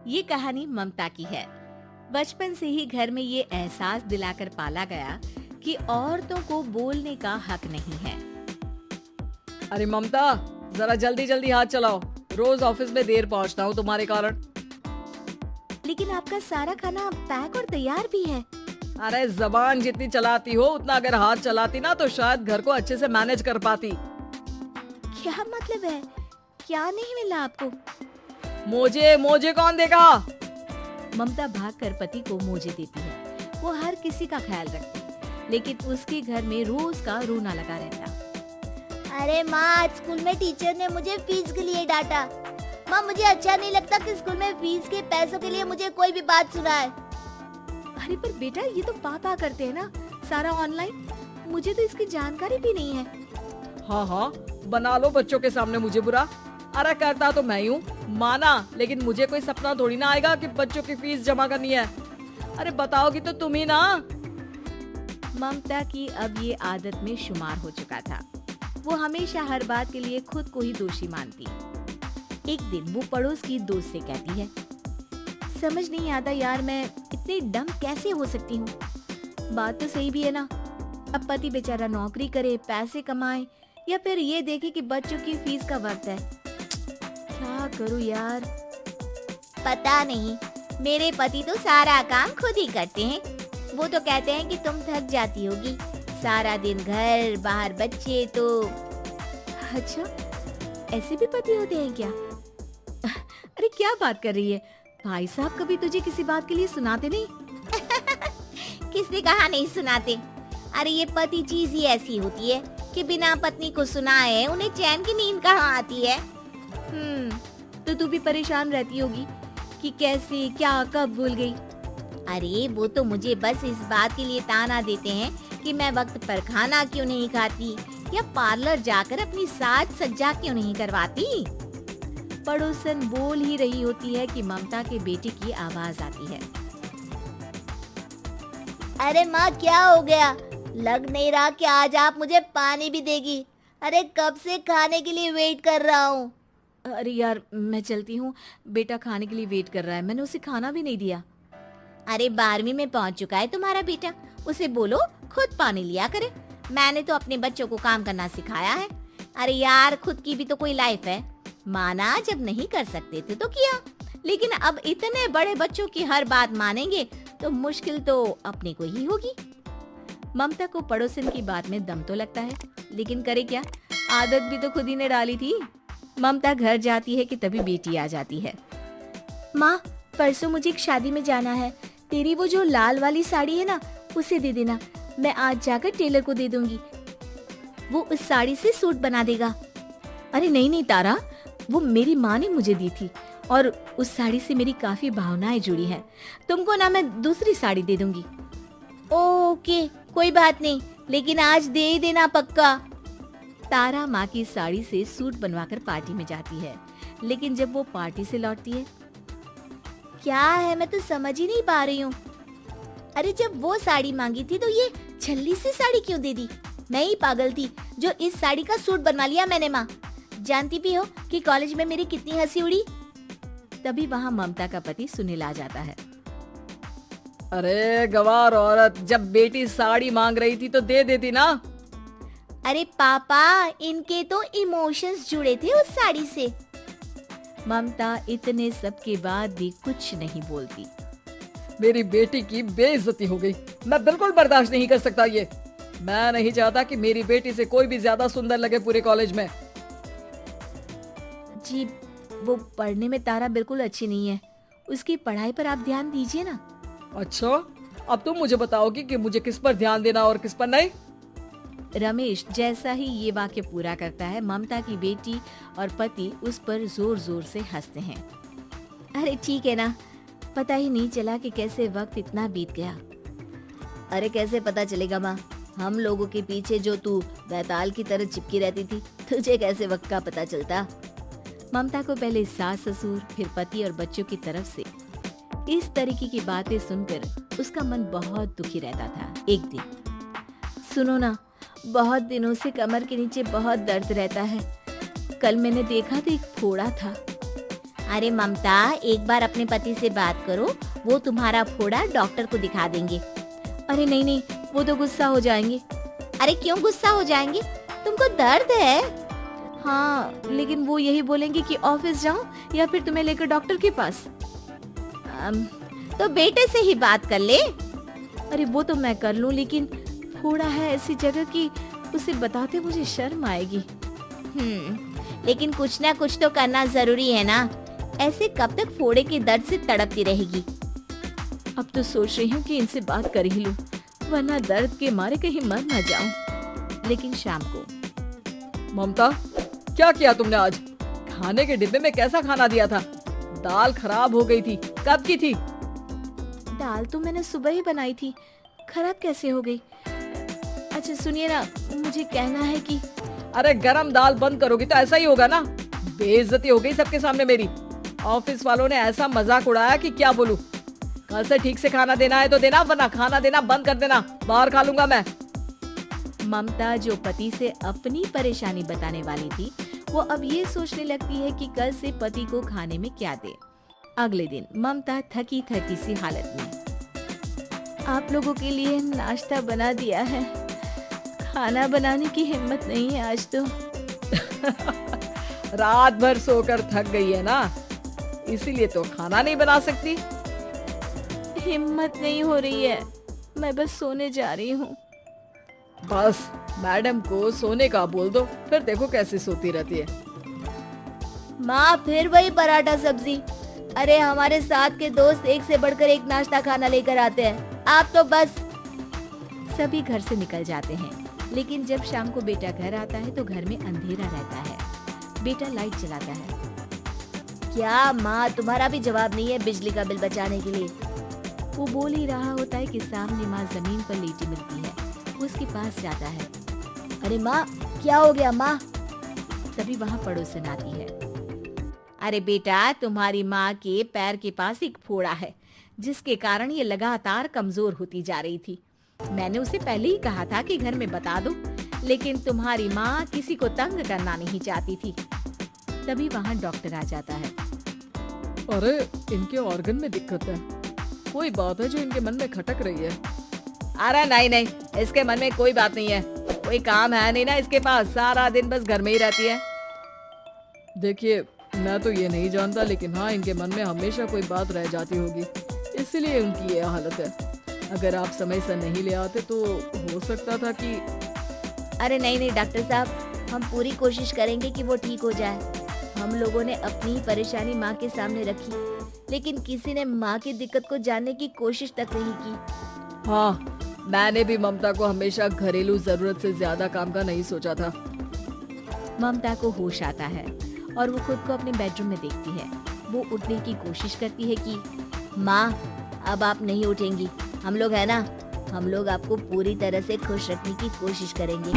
ये कहानी ममता की है। बचपन से ही घर में ये एहसास दिलाकर पाला गया कि औरतों को बोलने का हक नहीं है। अरे ममता, जरा जल्दी जल्दी हाथ चलाओ। रोज ऑफिस में देर पहुंचता हूँ तुम्हारे कारण। लेकिन आपका सारा खाना पैक और तैयार भी है। अरे जबान जितनी चलाती हो उतना अगर हाथ चलाती ना तो शायद घर को अच्छे से मैनेज कर पाती। क्या मतलब है? क्या नहीं मिला आपको? मोजे मोजे कौन देगा? ममता भागकर पति को मोजे देती है। वो हर किसी का ख्याल रखती, लेकिन उसके घर में रोज का रोना लगा रहता। अरे माँ, आज स्कूल में टीचर ने मुझे फीस के लिए डांटा। माँ, मुझे अच्छा नहीं लगता कि स्कूल में फीस के पैसों के लिए मुझे कोई भी बात सुनाए। अरे पर बेटा, ये तो पापा करते हैं ना, सारा ऑनलाइन। मुझे तो इसकी जानकारी भी नहीं है। हाँ हाँ, बना लो बच्चों के सामने मुझे बुरा। अरे करता तो मैं ही हूँ, माना, लेकिन मुझे कोई सपना थोड़ी ना आएगा कि बच्चों की फीस जमा करनी है। अरे बताओगी तो तुम ही ना। ममता की अब ये आदत में शुमार हो चुका था। वो हमेशा हर बात के लिए खुद को ही दोषी मानती। एक दिन वो पड़ोस की दोस्त से कहती है, समझ नहीं आता यार, मैं इतनी डम कैसे हो सकती हूँ। बात तो सही भी है ना। अब पति बेचारा नौकरी करे, पैसे कमाए, या फिर ये देखे कि बच्चों की फीस का वक्त है। क्या करूँ यार। पता नहीं, मेरे पति तो सारा काम खुद ही करते हैं। वो तो कहते हैं कि तुम थक जाती होगी, सारा दिन घर बाहर बच्चे। तो अच्छा, ऐसे भी पति होते हैं क्या? अरे क्या बात कर रही है? भाई साहब कभी तुझे किसी बात के लिए सुनाते नहीं? किसने कहा नहीं सुनाते? अरे ये पति चीज ही ऐसी होती है कि बिना पत्नी को सुनाए उन्हें चैन की नींद कहाँ आती है। तो तू भी परेशान रहती होगी कि कैसे, क्या, कब भूल गई। अरे वो तो मुझे बस इस बात के लिए ताना देते हैं कि मैं वक्त पर खाना क्यों नहीं खाती या पार्लर जाकर अपनी साज सज्जा क्यों नहीं करवाती। पड़ोसन बोल ही रही होती है कि ममता के बेटे की आवाज आती है। अरे माँ, क्या हो गया? लग नहीं रहा कि आज आप मुझे पानी भी देगी। अरे कब से खाने के लिए वेट कर रहा हूँ। अरे यार, मैं चलती हूँ, बेटा खाने के लिए वेट कर रहा है। मैंने उसे खाना भी नहीं दिया। अरे 12वीं में पहुँच चुका है तुम्हारा बेटा, उसे बोलो खुद पानी लिया करे। मैंने तो अपने बच्चों को काम करना सिखाया है। अरे यार, खुद की भी तो कोई लाइफ है। माना जब नहीं कर सकते थे तो किया, लेकिन अब इतने बड़े बच्चों की हर बात मानेंगे तो मुश्किल तो अपने को ही होगी। ममता को पड़ोसन की बात में दम तो लगता है, लेकिन करे क्या, आदत भी तो खुद ही ने डाली थी। ममता घर जाती है कि तभी बेटी आ जाती है। माँ, परसों मुझे एक शादी में जाना है। तेरी वो जो लाल वाली साड़ी है ना, उसे दे देना। मैं आज जाकर टेलर को दे दूंगी, वो उस साड़ी से सूट बना देगा। अरे नहीं नहीं तारा, वो मेरी माँ ने मुझे दी थी और उस साड़ी से मेरी काफी भावनाएं जुड़ी हैं। तुमको ना मैं दूसरी साड़ी दे दूंगी। ओके, कोई बात नहीं, लेकिन आज दे ही देना पक्का। तारा माँ की साड़ी से सूट बनवाकर पार्टी में जाती है, लेकिन जब वो पार्टी से लौटती है, क्या है, मैं तो समझ ही नहीं पा रही हूँ। अरे जब वो साड़ी मांगी थी तो ये छल्ली सी साड़ी क्यों दे दी? मैं ही पागल थी जो इस साड़ी का सूट बनवा लिया मैंने। माँ, जानती भी हो कि कॉलेज में मेरी कितनी हंसी उड़ी। तभी वहाँ ममता का पति सुनील आ जाता है। अरे गवार औरत, जब बेटी साड़ी मांग रही थी तो दे देती ना। अरे पापा, इनके तो इमोशंस जुड़े थे उस साड़ी से। ममता इतने सब के बाद भी कुछ नहीं बोलती। मेरी बेटी की बेइज्जती हो गई। मैं बिल्कुल बर्दाश्त नहीं कर सकता ये। मैं नहीं चाहता कि मेरी बेटी से कोई भी ज्यादा सुंदर लगे पूरे कॉलेज में। जी, वो पढ़ने में तारा बिल्कुल अच्छी नहीं है, उसकी पढ़ाई पर आप ध्यान दीजिए ना। अच्छा, अब तुम मुझे बताओगी कि मुझे किस पर ध्यान देना और किस पर नहीं। रमेश जैसा ही ये वाक्य पूरा करता है, ममता की बेटी और पति उस पर जोर जोर से हंसते हैं। अरे ठीक है ना, पता ही नहीं चला कि कैसे वक्त इतना बीत गया। अरे कैसे पता चलेगा माँ, हम लोगों के पीछे जो तू बैताल की तरह चिपकी रहती थी, तुझे कैसे वक्त का पता चलता। ममता को पहले सास ससुर, फिर पति और बच्चों की तरफ से इस तरीके की बातें सुनकर उसका मन बहुत दुखी रहता था। एक दिन, सुनो ना, बहुत दिनों से कमर के नीचे बहुत दर्द रहता है। कल मैंने देखा तो एक फोड़ा था। अरे ममता, एक बार अपने पति से बात करो, वो तुम्हारा फोड़ा डॉक्टर को दिखा देंगे। अरे नहीं नहीं, वो तो गुस्सा हो जाएंगे। अरे क्यों गुस्सा हो जाएंगे? तुमको दर्द है? हाँ, लेकिन वो यही बोलेंगे कि ऑफिस जाऊं या फिर तुम्हें लेकर डॉक्टर के पास। तो बेटे से ही बात कर ले। अरे वो तो मैं कर लूं, लेकिन फोड़ा है ऐसी जगह कि उसे बताते मुझे शर्म आएगी। लेकिन कुछ ना कुछ तो करना जरूरी है ना, ऐसे कब तक फोड़े के दर्द से तड़पती रहेगी? अब तो सोच रही हूँ कि इनसे बात कर ही लूं, वरना दर्द के मारे कहीं मर ना जाऊं। लेकिन शाम को। ममता, क्या किया तुमने आज? खाने के डिब्बे में कैसा खाना दिया था? दाल खराब हो गई थी। कब की थी? दाल तो मैंने सुबह ही बनाई थी, खराब कैसे हो गई? अच्छा सुनिए ना, मुझे कहना है कि अरे गरम दाल बंद करोगी तो ऐसा ही होगा ना। बेइज्जती हो गई सबके सामने मेरी। ऑफिस वालों ने ऐसा मजाक उड़ाया कि क्या बोलूं। कल से ठीक से खाना देना है तो देना, वरना खाना देना बंद कर देना। बाहर खा लूंगा मैं। ममता जो पति से अपनी परेशानी बताने वाली थी, वो अब ये सोचने लगती है कि कल से पति को खाने में क्या दे। अगले दिन ममता थकी थकी सी हालत में। आप लोगों के लिए नाश्ता बना दिया है, खाना बनाने की हिम्मत नहीं है आज तो। रात भर सोकर थक गई है ना, इसीलिए तो खाना नहीं बना सकती। हिम्मत नहीं हो रही है, मैं बस सोने जा रही हूँ। बस मैडम को सोने का बोल दो, फिर देखो कैसे सोती रहती है। माँ फिर वही पराठा सब्जी। अरे हमारे साथ के दोस्त एक से बढ़कर एक नाश्ता खाना लेकर आते हैं, आप तो बस। सभी घर से निकल जाते हैं, लेकिन जब शाम को बेटा घर आता है तो घर में अंधेरा रहता है। बेटा लाइट जलाता है। क्या माँ, तुम्हारा भी जवाब नहीं है बिजली का बिल बचाने के लिए? वो बोल ही रहा होता है कि सामने माँ जमीन पर लेटी मिलती है। वो उसके पास जाता है। अरे माँ, क्या हो गया माँ? तभी वहाँ पड़ोसन आती है। अरे बेटा, तुम्हारी माँ के पैर के पास एक फोड़ा है, जिसके कारण ये लगातार कमजोर होती जा रही थी। मैंने उसे पहले ही कहा था कि घर में बता दो, लेकिन तुम्हारी माँ किसी को तंग करना नहीं चाहती थी। तभी वहाँ डॉक्टर आ जाता है। अरे इनके ऑर्गन में दिक्कत है, कोई बात है जो इनके मन में खटक रही है। अरे नहीं नहीं, इसके मन में कोई बात नहीं है, कोई काम है नहीं ना इसके पास, सारा दिन बस घर में ही रहती है। देखिए मैं तो ये नहीं जानता, लेकिन हाँ इनके मन में हमेशा कोई बात रह जाती होगी, इसीलिए उनकी ये हालत है। अगर आप समय से नहीं ले आते तो हो सकता था कि। अरे नहीं नहीं डॉक्टर साहब, हम पूरी कोशिश करेंगे कि वो ठीक हो जाए। हम लोगों ने अपनी ही परेशानी माँ के सामने रखी, लेकिन किसी ने माँ की दिक्कत को जानने की कोशिश तक नहीं की। हाँ, मैंने भी ममता को हमेशा घरेलू जरूरत से ज्यादा काम का नहीं सोचा था। ममता को होश आता है और वो खुद को अपने बेडरूम में देखती है। वो उठने की कोशिश करती है कि माँ, अब आप नहीं उठेंगी, हम लोग है ना, हम लोग आपको पूरी तरह से खुश रखने की कोशिश करेंगे।